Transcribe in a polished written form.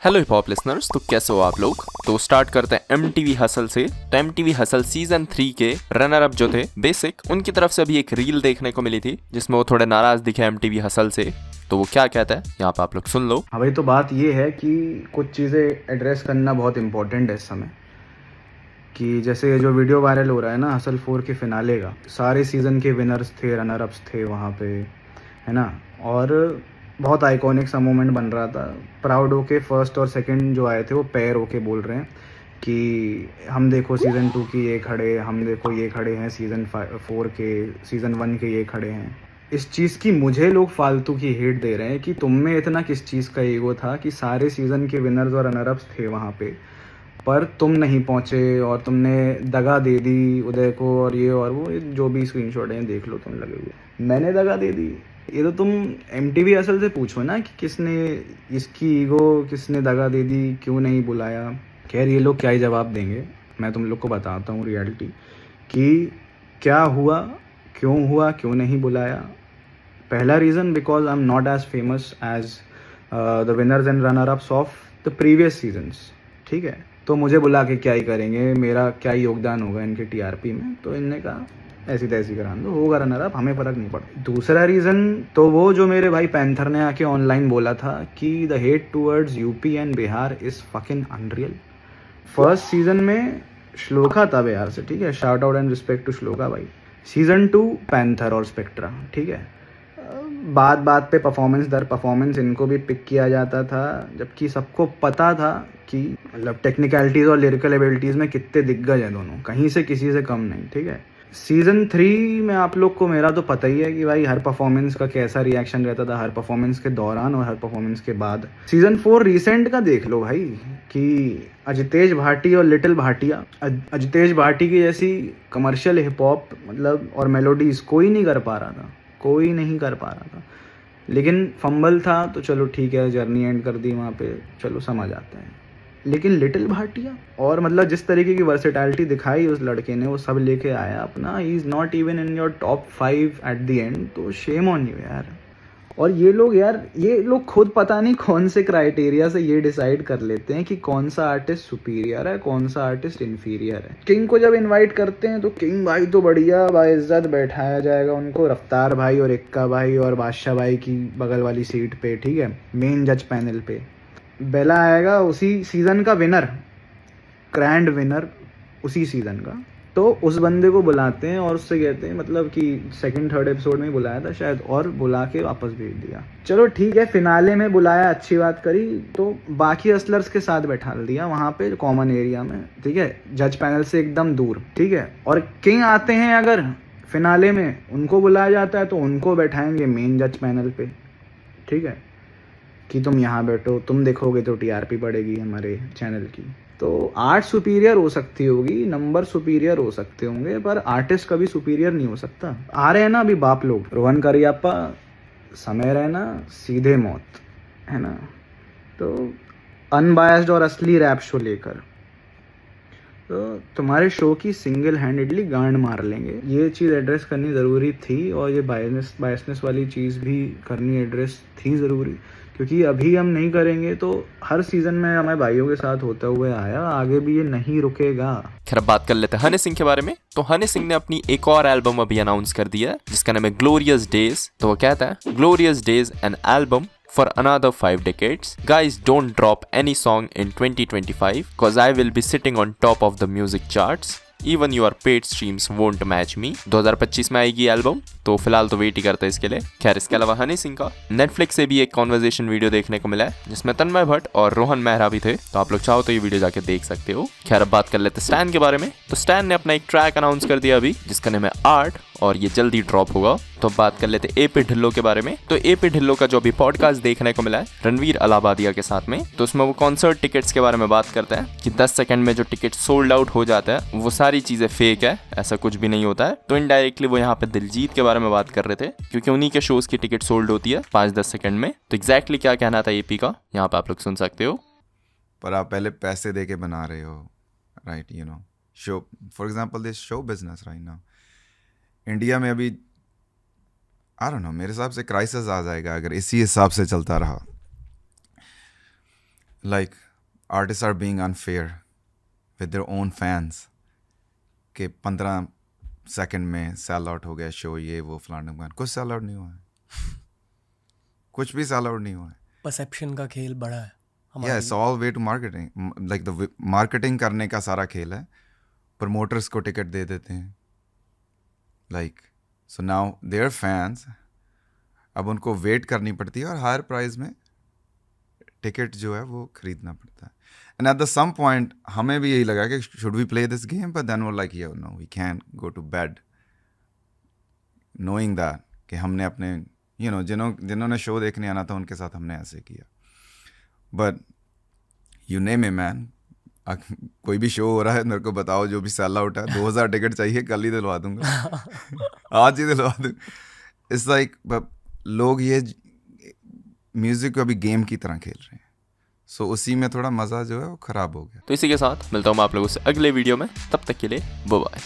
Hello hip hop listeners, तो कैसे हो आप लोग। तो स्टार्ट करते हैं MTV हसल से। तो MTV हसल सीजन 3 के रनर अप जो थे बेसिक, उनकी तरफ से अभी एक रील देखने को मिली थी जिसमें वो थोड़े नाराज दिखे MTV हसल से। तो वो क्या कहता है यहाँ पे आप लोग सुन लो। हाँ भाई, तो बात ये है कि कुछ चीज़ें एड्रेस करना बहुत इम्पोर्टेंट है इस समय। कि जैसे ये जो वीडियो वायरल हो रहा है ना हसल 4 के फिनाले का, सारे सीज़न के विनर्स थे, रनर अप्स थे वहाँ पे, है ना। और बहुत आइकॉनिक सा मोमेंट बन रहा था। प्राउड होके फर्स्ट और सेकंड जो आए थे वो पैर होके बोल रहे हैं कि हम देखो सीज़न 2 की ये खड़े, हम देखो ये खड़े हैं सीज़न 4 के, सीज़न 1 के ये खड़े हैं। इस चीज़ की मुझे लोग फालतू की हेट दे रहे हैं कि तुम में इतना किस चीज़ का ईगो था कि सारे सीज़न के विनर्स और रनर अप्स थे वहाँ पे, पर तुम नहीं पहुँचे और तुमने दगा दे दी उदय को, और ये और वो, ये जो भी स्क्रीनशॉट हैं देख लो तुम लगे हुए। मैंने दगा दे दी? ये तो तुम MTV असल से पूछो ना कि किसने इसकी ईगो, किसने दगा दे दी, क्यों नहीं बुलाया। खैर ये लोग क्या ही जवाब देंगे, मैं तुम लोग को बताता हूँ रियलिटी कि क्या हुआ, क्यों नहीं बुलाया। पहला reason, because I am not as famous as the winners and runner ups of the previous seasons. ठीक है, तो मुझे बुला के क्या ही करेंगे, मेरा क्या ही योगदान होगा इनके TRP में। तो इनने कहा ऐसी तैसी करा दो, होगा रनर अप, हमें फ़र्क नहीं पड़ता। दूसरा रीज़न तो वो जो मेरे भाई पैंथर ने आके ऑनलाइन बोला था कि the hate towards UP and Bihar is fucking unreal. First season में श्लोका था बिहार से, ठीक है, shout out and respect to Shloka भाई। सीजन 2 पैंथर और स्पेक्ट्रा, ठीक है। बात बात पे परफॉर्मेंस दर परफॉर्मेंस इनको भी पिक किया जाता था, जबकि सबको पता था कि मतलब टेक्निकलिटीज़ और लिरिकल एबिलिटीज़ में कितने दिग्गज हैं दोनों, कहीं से किसी से कम नहीं, ठीक है। सीज़न 3 में आप लोग को मेरा तो पता ही है कि भाई हर परफॉर्मेंस का कैसा रिएक्शन रहता था, हर परफॉर्मेंस के दौरान और हर परफॉर्मेंस के बाद। सीज़न 4 रिसेंट का देख लो भाई कि अजितेश भाटी और लिटिल भाटिया, अजितेश भाटी की जैसी कमर्शियल हिप हॉप मतलब और मेलोडीज़ कोई नहीं कर पा रहा था, कोई नहीं कर पा रहा था। लेकिन फंबल था तो चलो ठीक है, जर्नी एंड कर दी वहाँ पे, चलो समझ आता है। लेकिन लिटिल भाटिया और मतलब जिस तरीके की वर्सेटैलिटी दिखाई उस लड़के ने, वो सब लेके आया अपना। He is not even in your top 5 at the end, तो शेम ऑन यू यार। और ये लोग यार, ये लोग खुद पता नहीं कौन से क्राइटेरिया से ये डिसाइड कर लेते हैं कि कौन सा आर्टिस्ट सुपीरियर है, कौन सा आर्टिस्ट इन्फीरियर है। किंग को जब इनवाइट करते हैं तो किंग भाई तो बढ़िया बाइज्जत बैठाया जाएगा उनको, रफ्तार भाई और इक्का भाई और बादशाह भाई की बगल वाली सीट पे, ठीक है, मेन जज पैनल पे। बेला आएगा उसी सीज़न का विनर, ग्रैंड विनर उसी सीज़न का, तो उस बंदे को बुलाते हैं और उससे कहते हैं मतलब कि सेकंड थर्ड एपिसोड में बुलाया था शायद, और बुला के वापस भेज दिया। चलो ठीक है, फिनाले में बुलाया, अच्छी बात करी, तो बाकी हसलर्स के साथ बैठा दिया वहाँ पे कॉमन एरिया में, ठीक है, जज पैनल से एकदम दूर, ठीक है। और किंग आते हैं अगर फिनाले में, उनको बुलाया जाता है तो उनको बैठाएंगे मेन जज पैनल पे, ठीक है, कि तुम यहाँ बैठो, तुम देखोगे तो TRP बढ़ेगी हमारे चैनल की। तो आर्ट सुपीरियर हो सकती होगी, नंबर सुपीरियर हो सकते होंगे, पर आर्टिस्ट कभी सुपीरियर नहीं हो सकता। आ रहे हैं ना अभी बाप लोग, रोहन करियप्पा, समय रहना, सीधे मौत, है ना। तो अनबायस्ड और असली रैप शो लेकर तो तुम्हारे शो की सिंगल हैंडेडली गांड मार लेंगे। ये चीज़ एड्रेस करनी ज़रूरी थी, और ये बायसनेस वाली चीज़ भी करनी एड्रेस थी ज़रूरी, क्योंकि अभी हम नहीं करेंगे तो हर सीज़न में हमारे भाइयों के साथ होता हुआ आया, आगे भी ये नहीं रुकेगा। खैर अब बात कर लेते हैं हनी सिंह के बारे में। तो हनी सिंह ने अपनी एक और एल्बम अभी अनाउंस कर दिया है जिसका नाम है ग्लोरियस डेज। तो वो कहता है glorious days an album for another 5 decades. Guys, don't drop any song in 2025 cause I will be sitting on top of the music charts. Even your paid streams won't match me. 2025 में आएगी album, तो फिलहाल तो wait ही करते हैं इसके लिए। खैर इसके अलावा हनी सिंह का नेटफ्लिक्स से भी एक कॉन्वर्जेशन वीडियो देखने को मिला है जिसमें तन्मय भट्ट और रोहन मेहरा भी थे, तो आप लोग चाहो तो ये वीडियो जाके देख सकते हो। खैर अब बात कर लेते हैं स्टैन के बारे में। तो स्टैन ने अपना एक ट्रैक अनाउंस कर दिया अभी जिसका नाम है आर्ट, और ये जल्दी ड्रॉप होगा। तो बात कर लेते हैं AP ढिल्लो के बारे में। तो AP ढिल्लो का जो अभी पॉडकास्ट देखने को मिला है रणवीर अलाहाबादिया के साथ में, तो उसमें वो कॉन्सर्ट टिकट्स के बारे में बात करते हैं कि 10 सेकंड में जो टिकट सोल्ड आउट हो जाता है वो सारी चीजें फेक है, ऐसा कुछ भी नहीं होता है। तो इनडायरेक्टली वो यहाँ पे दिलजीत के बारे में बात कर रहे थे क्योंकि उन्हीं के शोज की टिकट सोल्ड होती है 5-10 सेकंड में। तो एग्जैक्टली क्या कहना था AP का, यहाँ पे आप लोग सुन सकते हो। पर आप पहले पैसे दे के बना रहे हो, right, you know, show, for example this show business right now India में अभी आई डोंट नो, मेरे हिसाब से क्राइसिस आ जाएगा अगर इसी हिसाब से चलता रहा। like artists are being unfair with their own fans कि 15 सेकंड में सेल आउट हो गया शो, ये वो फलाना ढिमकाना। कुछ सेल आउट नहीं हुआ है, कुछ भी सेल आउट नहीं हुआ है। परसेप्शन का खेल बड़ा है या it's all way to marketing, like the marketing करने का सारा खेल है। प्रमोटर्स को टिकट दे देते हैं, like so now there fans, अब उनको वेट करनी पड़ती है और हायर प्राइस में टिकट जो है वो खरीदना पड़ता है। And at the same point हमें भी यही लगा कि should we play this game, but then वो like you know we can go to bed knowing that कि हमने अपने यू नो जिन्होंने शो देखने आना था उनके साथ हमने ऐसे किया। But you name a man, कोई भी शो हो रहा है मेरे को बताओ जो भी सेल आउट है, 2000 टिकट चाहिए, कल ही दिलवा दूंगा आज ही दिलवा दूंगा। इट्स लाइक लोग ये म्यूजिक को अभी गेम की तरह खेल रहे हैं, सो उसी में थोड़ा मज़ा जो है वो ख़राब हो गया। तो इसी के साथ मिलता हूँ मैं आप लोगों से अगले वीडियो में, तब तक के लिए बाय बाय।